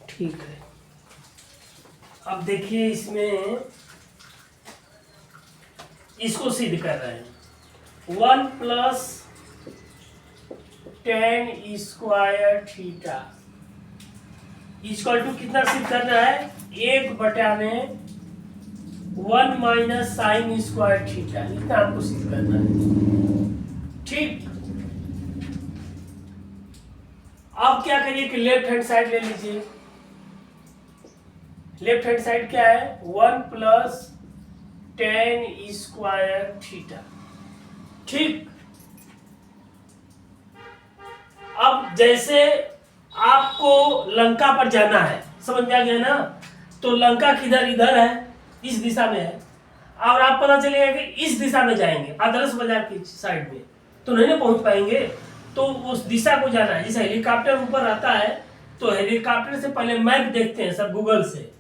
ठीक है। अब देखिए इसमें इसको सिद्ध कर रहे हैं 1 plus tan square theta equal to कितना सिद्ध करना है, 1/में 1 माइनस साइन स्क्वायर थीटा, इतना आपको सिद्ध करना है। ठीक, अब क्या करिए कि लेफ्ट हैंड साइड ले लीजिए। लेफ्ट हैंड साइड क्या है, 1 प्लस टेन स्क्वायर थीटा। ठीक, अब जैसे आपको लंका पर जाना है, समझ में आ गया ना, तो लंका किधर, इधर है, इस दिशा में है, और आप पता चलेगा कि इस दिशा में जाएंगे आदर्श बाजार की साइड में, तो नहीं ना पहुंच पाएंगे, तो उस दिशा को जाना है। जैसे हेलीकॉप्टर ऊपर रहता है तो हेलीकॉप्टर से पहले मैप देखते हैं सब गूगल से,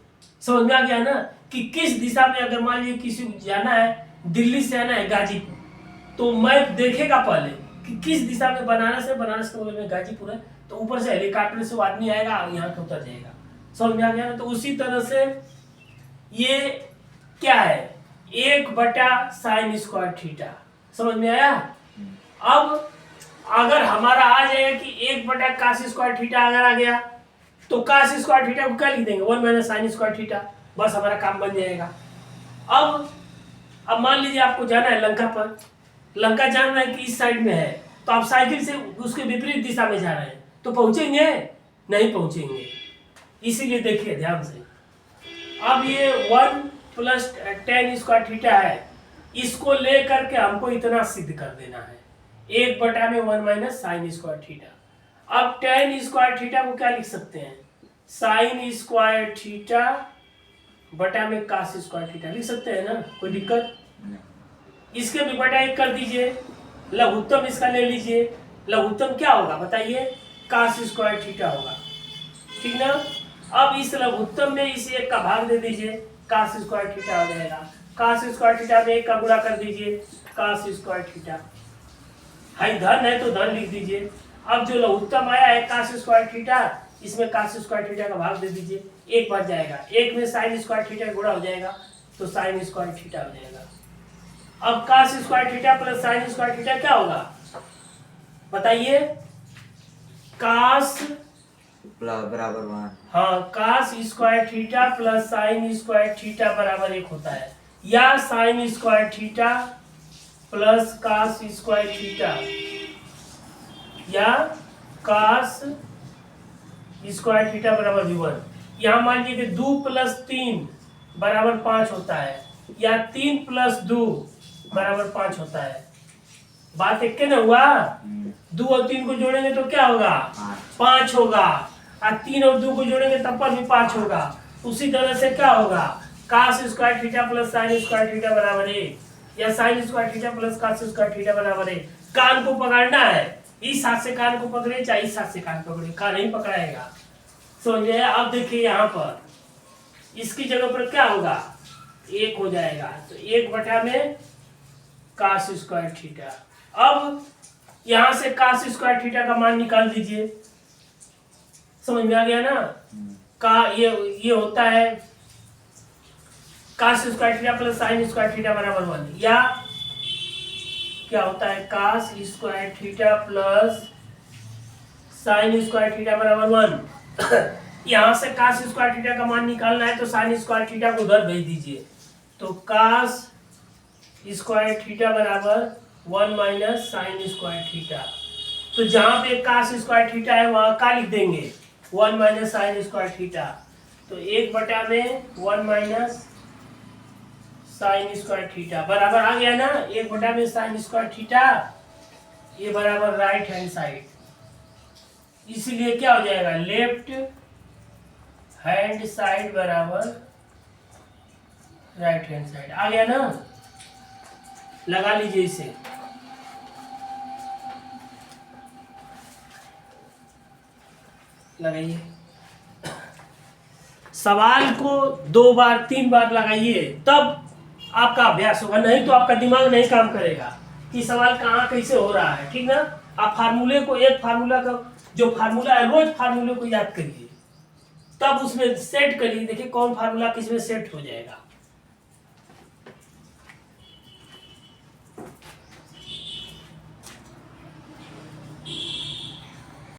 समझ में आ गया ना, कि किस दिशा में, अगर मान लीजिए किसी को जाना है, दिल्ली से आना है गाजीपुर, तो मैप देखेगा पहले कि किस दिशा में, बनारस है, बनारस के बगल में गाजीपुर है, तो ऊपर से हेलीकॉप्टर से वो आदमी आएगा और यहाँ पे उतर जाएगा, समझ में आ गया ना। तो उसी तरह से ये क्या है, 1/साइन स्क्वायर थीटा, समझ में आया। अब अगर हमारा आ जाएगा कि 1/कास स्क्वायर थीटा अगर आ गया, तो कास स्क्वायर थीटा को क्या लिख देंगे, 1 माइनस साइन स्क्वायर थीटा, बस हमारा काम बन जाएगा। अब मान लीजिए आपको जाना है लंका पर, लंका जान रहा है कि इस साइड में है, तो आप साइकिल से उसके विपरीत दिशा में जा रहे हैं, तो पहुंचेंगे, नहीं पहुंचेंगे। इसीलिए देखिए ध्यान से, अब ये 1 प्लस टेन स्क्वायर थीटा है, इसको लेकर के हमको इतना सिद्ध कर देना है, 1/में 1 माइनस साइन स्क्वायर थीटा। अब टेन स्क्वायर थीटा को क्या लिख सकते हैं, साइन स्क्वायर थीटा बटा में कास स्क्वायर थीटा लिख सकते हैं ना, कोई दिक्कत। इसके भी बटा 1 कर दीजिए, लघुत्तम इसका ले लीजिए, लघुत्तम क्या होगा बताइए, कास स्क्वायर थीटा होगा, ठीक ना। अब इस लघुत्तम में इस 1 का भाग दे दीजिए, कास स्क्वायर थीटा हो जाएगा, कास स्क्वायर थीटा में 1 का गुणा कर दीजिए, कास स्क्वायर थीटा, हाई धन है तो धन लिख दीजिए। अब जो लघुत्तम आया है कास स्क्वायर थीटा, इसमें कास स्क्वायर थीटा का भाग दे दीजिए, 1 बच जाएगा, 1 में साइन स्क्वायर थीटा गुणा हो जाएगा, तो साइन स्क्वायर थीटा हो जाएगा। अब cos square theta plus sine square theta क्या होगा बताइए, कास बराबर 1, हाँ, cos square theta plus sine square theta बराबर 1 होता है, या sine square theta plus cos square theta, या कास स्क्वायर थीटा बराबर v1। यहाँ मान लीजिए कि 2 प्लस 3 बराबर 5 होता है, या 3 प्लस 2 बराबर 5 होता है। बात एक के ना हुआ, 2 और 3 को जोड़ेंगे तो क्या होगा, 5 होगा, और 3 और 2 को जोड़ेंगे तब पर भी 5 होगा। उसी तरह से क्या होगा, cos square theta plus sine square theta बराबर 1, या sine square theta plus cos square theta बराबर 1। कान को पकड़ना है, इस हाथ से कान को पकड़े चाहे इस हाथ से कान पकड़े, कान नहीं पकड़ाएगा, समझे। अब देखिए यहाँ पर इसकी जगह पर क्या होगा, 1 हो जाएगा, तो 1 में कास स्क्वायर थीटा। अब यहां से कास स्क्वायर थीटा का मान निकाल दीजिए, समझ में आ गया ना। का ये होता है cos square theta plus sine square theta बराबर 1, या क्या होता है, cos square theta plus sine square theta बराबर 1। यहां से कास स्क्वायर थीटा का मान निकालना है, तो साइन स्क्वायर थीटा को उधर भेज दीजिए, तो कास स्क्वायर थीटा बराबर 1 माइनस साइन स्क्वायर थीटा। तो जहां पे कास स्क्वायर थीटा है वहां का लिख देंगे 1 माइनस साइन स्क्वायर थीटा, तो 1/में 1 माइनस साइन स्क्वायर थीटा बराबर आ गया ना, 1/में साइन स्क्वायर थीटा, ये बराबर राइट हैंड साइड, इसलिए क्या हो जाएगा, लेफ्ट हैंड साइड बराबर राइट हैंड साइड आ गया ना। लगा लीजिए इसे, लगाइए, सवाल को 2 बार 3 बार लगाइए, तब आपका अभ्यास होगा, नहीं तो आपका दिमाग नहीं काम करेगा कि सवाल कहाँ कैसे हो रहा है, ठीक ना। आप फार्मूले को, एक फार्मूला का जो फार्मूला है, रोज फार्मूले को याद करिए, तब उसमें सेट करिए, देखिए कौन फार्मूला किस में सेट हो जाएगा।